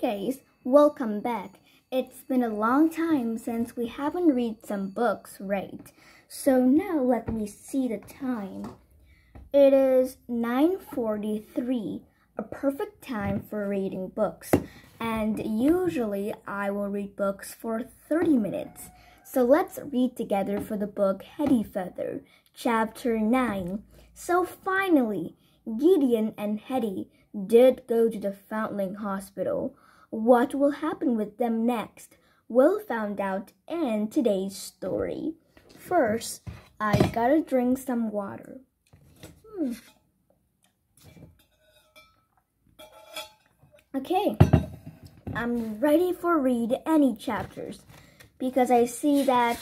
guys, welcome back. It's been a long time since we haven't read some books, right? So now let me see the time. It is 9:43, a perfect time for reading books. And usually I will read books for 30 minutes. So let's read together for the book Hetty Feather, Chapter 9. So finally, Gideon and Hetty did go to the Foundling Hospital. What will happen with them next? We'll find out in today's story. First, I gotta drink some water. Okay, I'm ready for read any chapters because I see that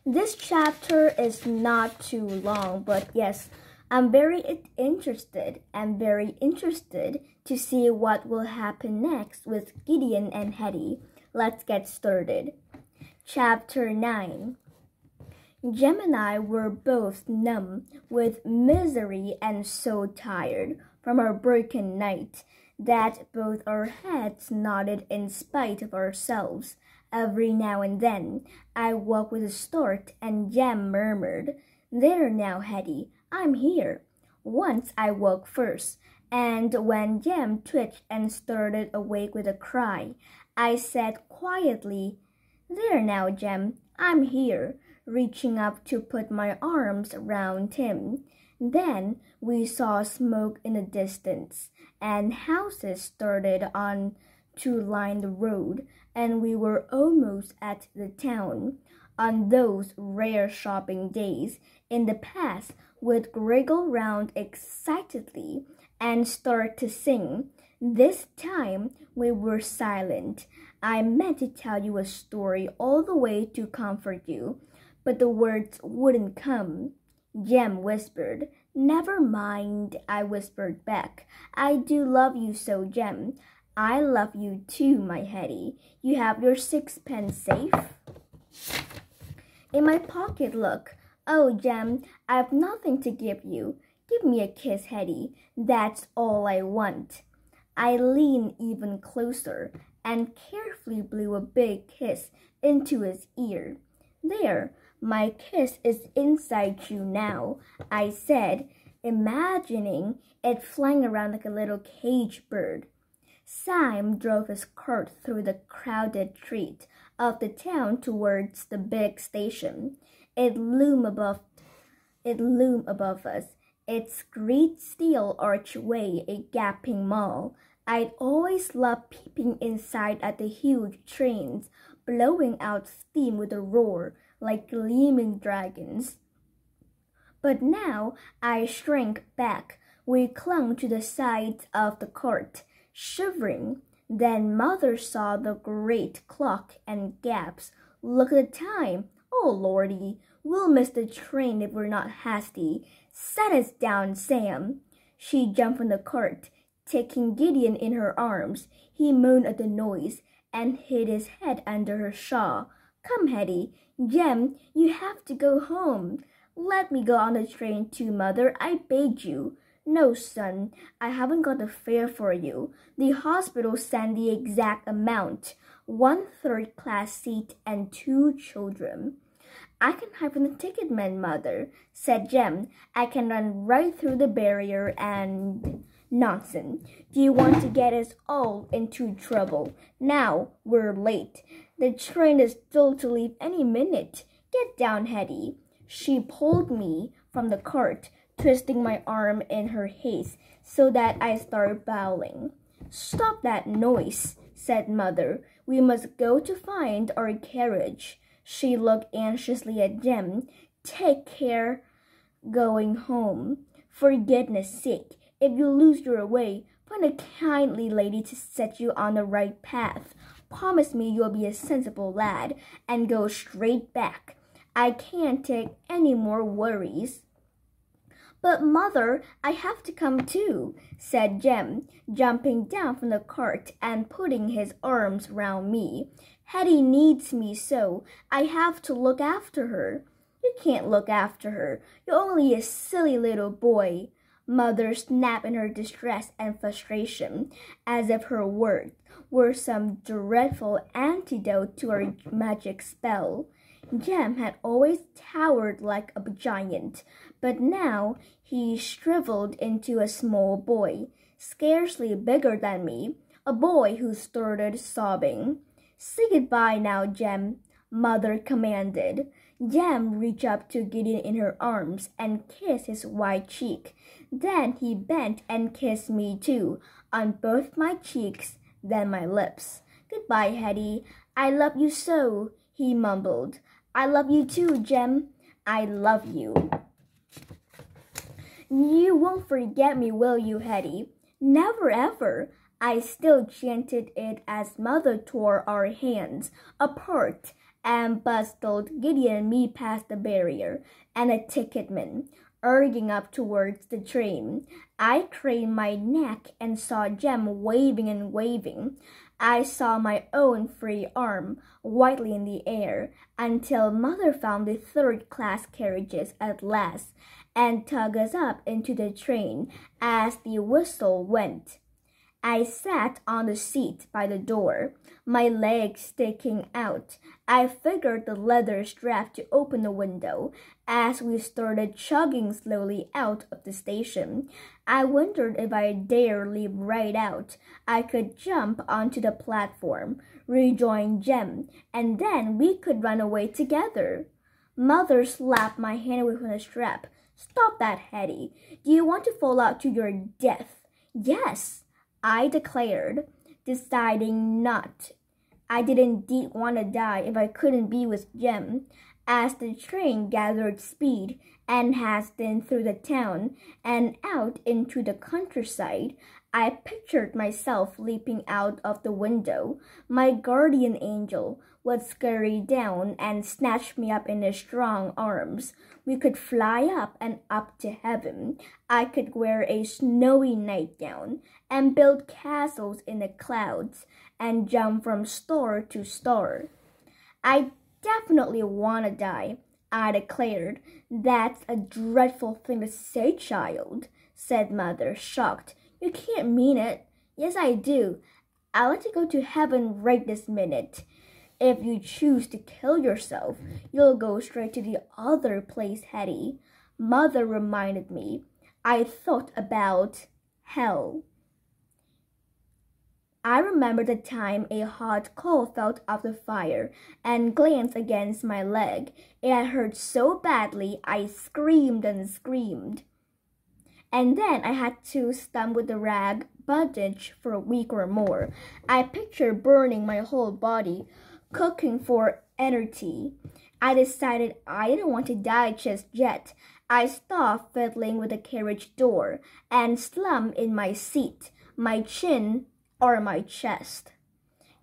this chapter is not too long, but yes, I'm very interested to see what will happen next with Gideon and Hetty. Let's get started. Chapter 9. Jem and I were both numb with misery and so tired from our broken night that both our heads nodded in spite of ourselves. Every now and then, I woke with a start and Jem murmured, "There now, Hetty, I'm here." Once I woke first, and when Jem twitched and started awake with a cry, I said quietly, "There now, Jem, I'm here," reaching up to put my arms around him. Then we saw smoke in the distance, and houses started on to line the road, and we were almost at the town. On those rare shopping days in the past, would wriggle round excitedly and start to sing. This time we were silent. I meant to tell you a story all the way to comfort you, but the words wouldn't come. Jem whispered. "Never mind," I whispered back. "I do love you so, Jem." "I love you too, my Hetty. You have your sixpence safe?" "In my pocket, look." "Oh, Jem, I've nothing to give you. Give me a kiss, Hetty. That's all I want." I leaned even closer and carefully blew a big kiss into his ear. "There, my kiss is inside you now," I said, imagining it flying around like a little cage bird. Sam drove his cart through the crowded street of the town towards the big station. It loomed above us, its great steel archway a gaping maw. I'd always loved peeping inside at the huge trains, blowing out steam with a roar like gleaming dragons. But now I shrank back. We clung to the sides of the cart, shivering. Then Mother saw the great clock and gasped, "Look at the time! Oh, Lordy, we'll miss the train if we're not hasty. Set us down, Sam." She jumped from the cart, taking Gideon in her arms. He moaned at the noise and hid his head under her shawl. "Come, Hetty. Jem, you have to go home." "Let me go on the train too, Mother. I beg you." "No, son, I haven't got the fare for you. The hospital sent the exact amount. 1 third-class seat and 2 children." "I can hide from the ticket man, Mother," said Jem. "I can run right through the barrier and—" "Nonsense. Do you want to get us all into trouble? Now we're late. The train is still to leave any minute. Get down, Hetty." She pulled me from the cart, twisting my arm in her haste so that I started bowing. "Stop that noise," said Mother. "We must go to find our carriage." She looked anxiously at Jem. "Take care going home. For goodness sake, if you lose your way, find a kindly lady to set you on the right path. Promise me you'll be a sensible lad and go straight back. I can't take any more worries." "But, Mother, I have to come too," said Jem, jumping down from the cart and putting his arms round me. "Hetty needs me so. I have to look after her." "You can't look after her. You're only a silly little boy." Mother snapped in her distress and frustration, as if her words were some dreadful antidote to her magic spell. Jem had always towered like a giant, but now he shriveled into a small boy, scarcely bigger than me, a boy who started sobbing. "Say goodbye now, Jem," Mother commanded. Jem reached up to Gideon in her arms and kissed his white cheek. Then he bent and kissed me too, on both my cheeks, then my lips. "Goodbye, Hetty. I love you so," he mumbled. "I love you too, Jem. I love you." "You won't forget me, will you, Hetty?" "Never ever." I still chanted it as Mother tore our hands apart and bustled Gideon and me past the barrier and a ticketman, urging up towards the train. I craned my neck and saw Jem waving and waving. I saw my own free arm whitely in the air until Mother found the third-class carriages at last and tugged us up into the train as the whistle went. I sat on the seat by the door, my legs sticking out. I figured the leather strap to open the window as we started chugging slowly out of the station. I wondered if I dare leap right out. I could jump onto the platform, rejoin Jem, and then we could run away together. Mother slapped my hand away from the strap. "Stop that, Hetty. Do you want to fall out to your death?" "Yes," I declared, deciding not. I did indeed want to die if I couldn't be with Jem. As the train gathered speed and hastened through the town and out into the countryside, I pictured myself leaping out of the window. My guardian angel would scurry down and snatch me up in his strong arms. We could fly up and up to heaven. I could wear a snowy nightgown and build castles in the clouds and jump from star to star. "I definitely want to die," I declared. "That's a dreadful thing to say, child," said Mother, shocked. "You can't mean it." "Yes, I do. I'd like to go to heaven right this minute." "If you choose to kill yourself, you'll go straight to the other place, Hetty," Mother reminded me. I thought about hell. I remember the time a hot coal fell off the fire and glanced against my leg. It had hurt so badly I screamed and screamed. And then I had to stump with the rag bandage for a week or more. I pictured burning my whole body, cooking for eternity. I decided I didn't want to die just yet. I stopped fiddling with the carriage door and slumped in my seat, my chin or my chest.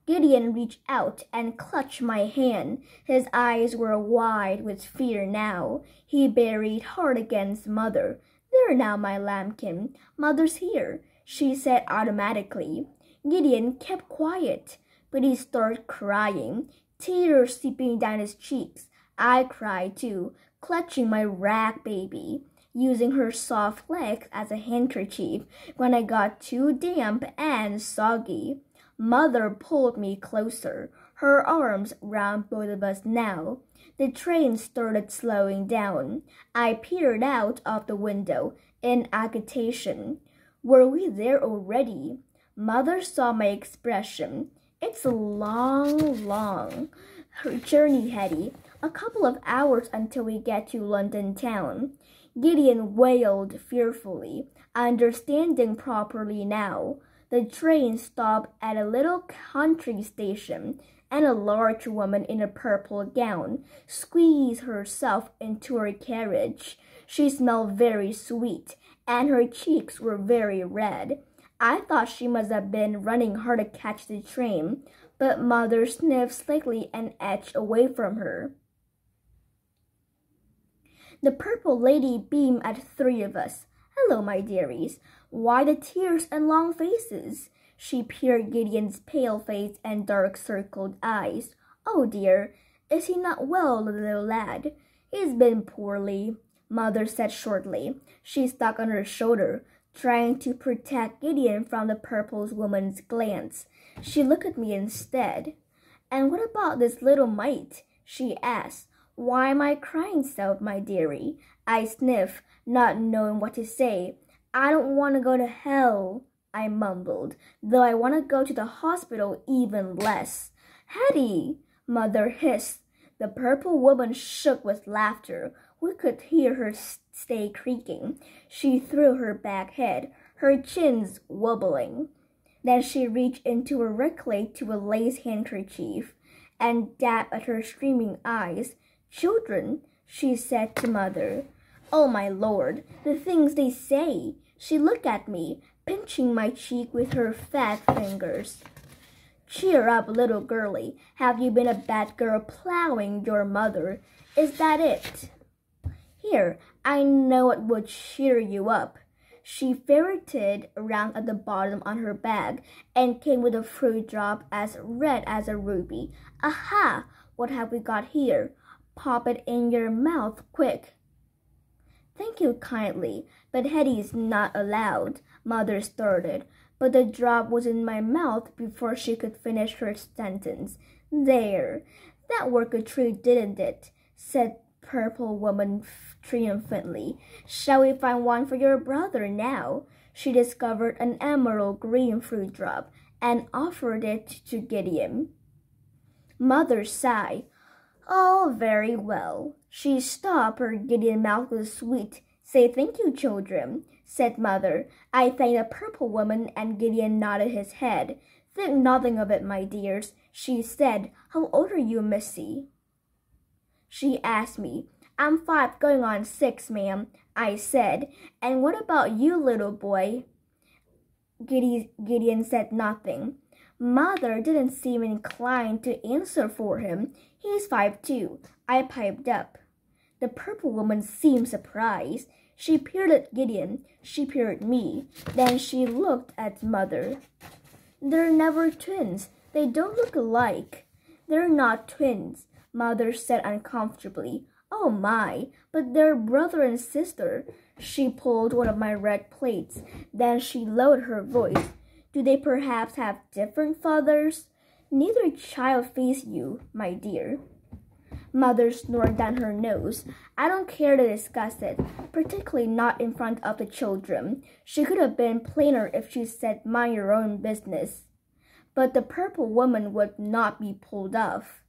Gideon reached out and clutched my hand. His eyes were wide with fear now. He buried hard against Mother. "There now, my lambkin. Mother's here," she said automatically. Gideon kept quiet, but he started crying, tears seeping down his cheeks. I cried too, clutching my rag baby, using her soft legs as a handkerchief when I got too damp and soggy. Mother pulled me closer, her arms round both of us now. The train started slowing down. I peered out of the window in agitation. Were we there already? Mother saw my expression. "It's a long journey, Hetty. A couple of hours until we get to London town." Gideon wailed fearfully, understanding properly now. The train stopped at a little country station, and a large woman in a purple gown squeezed herself into her carriage. She smelled very sweet, and her cheeks were very red. I thought she must have been running hard to catch the train, but Mother sniffed slightly and edged away from her. The purple lady beamed at the three of us. "Hello, my dearies. Why the tears and long faces?" She peered Gideon's pale face and dark-circled eyes. "Oh dear, is he not well, the little lad?" "He's been poorly," Mother said shortly. She stuck on her shoulder, trying to protect Gideon from the purple woman's glance. She looked at me instead. "And what about this little mite?" she asked. "Why am I crying so, my dearie?" I sniffed, not knowing what to say. "I don't want to go to hell," I mumbled, "though I want to go to the hospital even less." "Hetty!" Mother hissed. The purple woman shook with laughter. We could hear her stay creaking. She threw her back head, her chins wobbling. Then she reached into her reckless to a lace handkerchief and dabbed at her streaming eyes. "Children," she said to Mother. "Oh, my Lord, the things they say!" She looked at me, pinching my cheek with her fat fingers. "Cheer up, little girlie. Have you been a bad girl plowing your mother? Is that it? Here, I know what would cheer you up." She ferreted around at the bottom on her bag and came with a fruit drop as red as a ruby. "Aha! What have we got here? Pop it in your mouth, quick." "Thank you kindly, but Hetty is not allowed," Mother started, but the drop was in my mouth before she could finish her sentence. "There, that worked a treat, didn't it?" said Purple Woman triumphantly. "Shall we find one for your brother now?" She discovered an emerald green fruit drop and offered it to Gideon. Mother sighed. "Oh, very well." She stopped her Gideon mouth with a sweet, "Say thank you, children," said Mother. I thanked the Purple Woman and Gideon nodded his head. "Think nothing of it, my dears," she said. "How old are you, Missy?" She asked me. "I'm 5 going on 6, ma'am," I said. "And what about you, little boy?" Gideon said nothing. Mother didn't seem inclined to answer for him. "He's 5 too," I piped up. The Purple Woman seemed surprised. She peered at Gideon. She peered at me. Then she looked at Mother. "They're never twins. They don't look alike." "They're not twins," Mother said uncomfortably. "Oh my, but they're brother and sister." She pulled one of my red plates. Then she lowered her voice. "Do they perhaps have different fathers?" "Neither child face you, my dear." Mother snorted down her nose. "I don't care to discuss it, particularly not in front of the children." She could have been plainer if she said, "Mind your own business." But the Purple Woman would not be pulled off.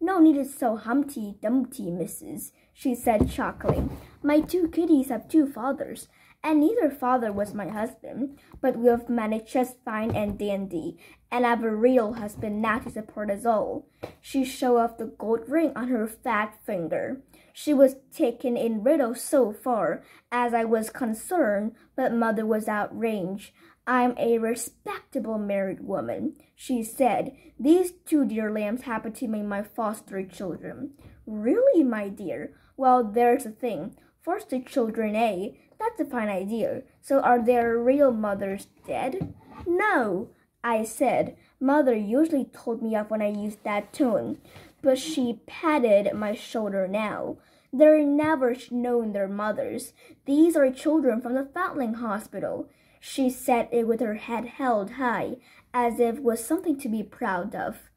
"No need to so Humpty Dumpty, missus," she said, chuckling. "My 2 kitties have 2 fathers, and neither father was my husband, but we've managed just fine and dandy, and I've a real husband now to support us all." She showed off the gold ring on her fat finger. She was taken in riddle so far as I was concerned, but Mother was outraged. "I'm a respectable married woman," she said. "These 2 dear lambs happen to be my foster children." "Really, my dear? Well, there's the thing. Foster children, eh? That's a fine idea. So are their real mothers dead?" "No," I said. Mother usually told me off when I used that tone, but she patted my shoulder now. "They're never known their mothers. These are children from the Foundling Hospital." She said it with her head held high, as if it was something to be proud of.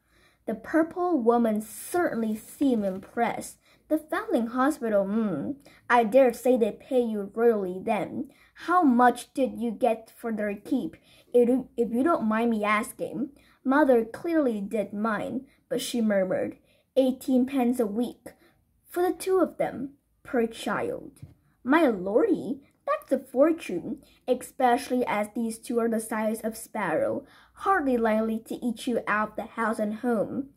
The Purple Woman certainly seemed impressed. "The Foundling Hospital, I dare say they pay you royally then. How much did you get for their keep, if you don't mind me asking?" Mother clearly did mind, but she murmured, 18 pence a week, for the 2 of them, per child." "My lordy, that's a fortune, especially as these 2 are the size of sparrow, hardly likely to eat you out of the house and home."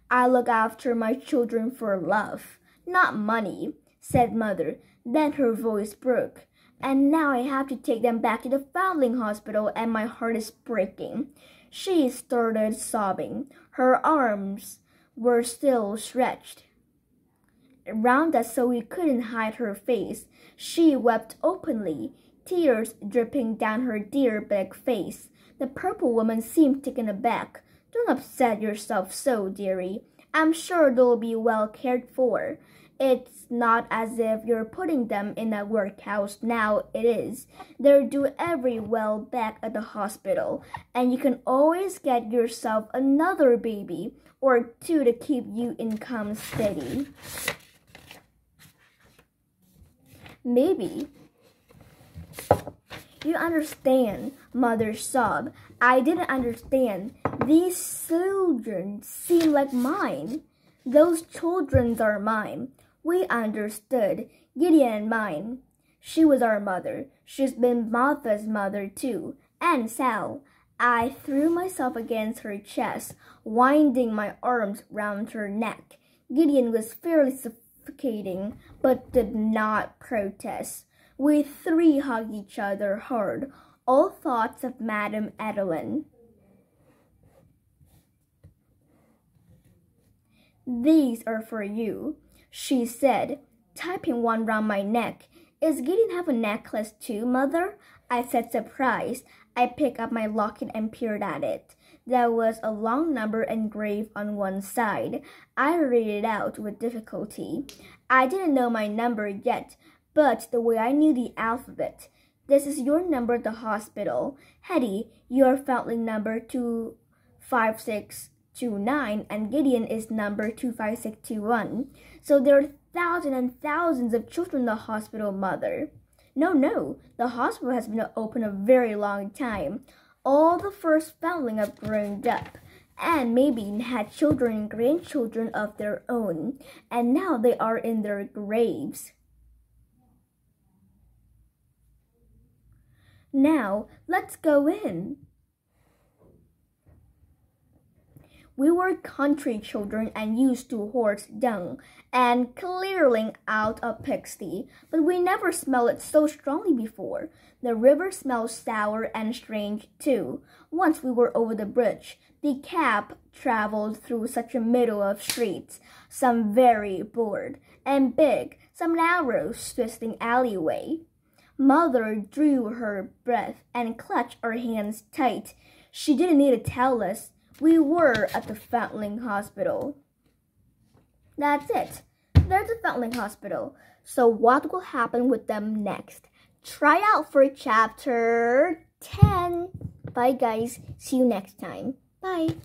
"I look after my children for love, not money," said Mother. Then her voice broke. "And now I have to take them back to the Foundling Hospital, and my heart is breaking." She started sobbing. Her arms were still stretched round us so we couldn't hide her face. She wept openly, tears dripping down her dear big face. The Purple Woman seemed taken aback. "Don't upset yourself so, dearie. I'm sure they'll be well cared for." It's not as if you're putting them in a workhouse now, it is. They're due every well back at the hospital, and you can always get yourself another baby or two to keep you income steady. Maybe. You understand, Mother sobbed. I didn't understand. These children seem like mine. Those children are mine. We understood. Gideon and mine. She was our mother. She's been Martha's mother too. And Sal. I threw myself against her chest, winding my arms round her neck. Gideon was fairly suffocating, but did not protest. We three hugged each other hard, all thoughts of Madame Adeline. These are for you, she said, typing one round my neck. Is Gideon have a necklace too, Mother? I said, surprised. I picked up my locket and peered at it. There was a long number engraved on one side. I read it out with difficulty. I didn't know my number yet, but the way I knew the alphabet. This is your number at the hospital. Hetty, your foundling number 25629, and Gideon is number 25621. So there are thousands and thousands of children in the hospital, Mother. No, the hospital has been open a very long time. All the first foundling have grown up, and maybe had children and grandchildren of their own, and now they are in their graves. Now, let's go in. We were country children and used to horse dung and clearing out a pigsty, but we never smelled it so strongly before. The river smelled sour and strange too. Once we were over the bridge, the cab traveled through such a middle of streets, some very broad and big, some narrow, twisting alleyway. Mother drew her breath and clutched our hands tight. She didn't need to tell us. We were at the Foundling Hospital. That's it. There's the Foundling Hospital. So what will happen with them next? Try out for chapter 10. Bye guys. See you next time. Bye.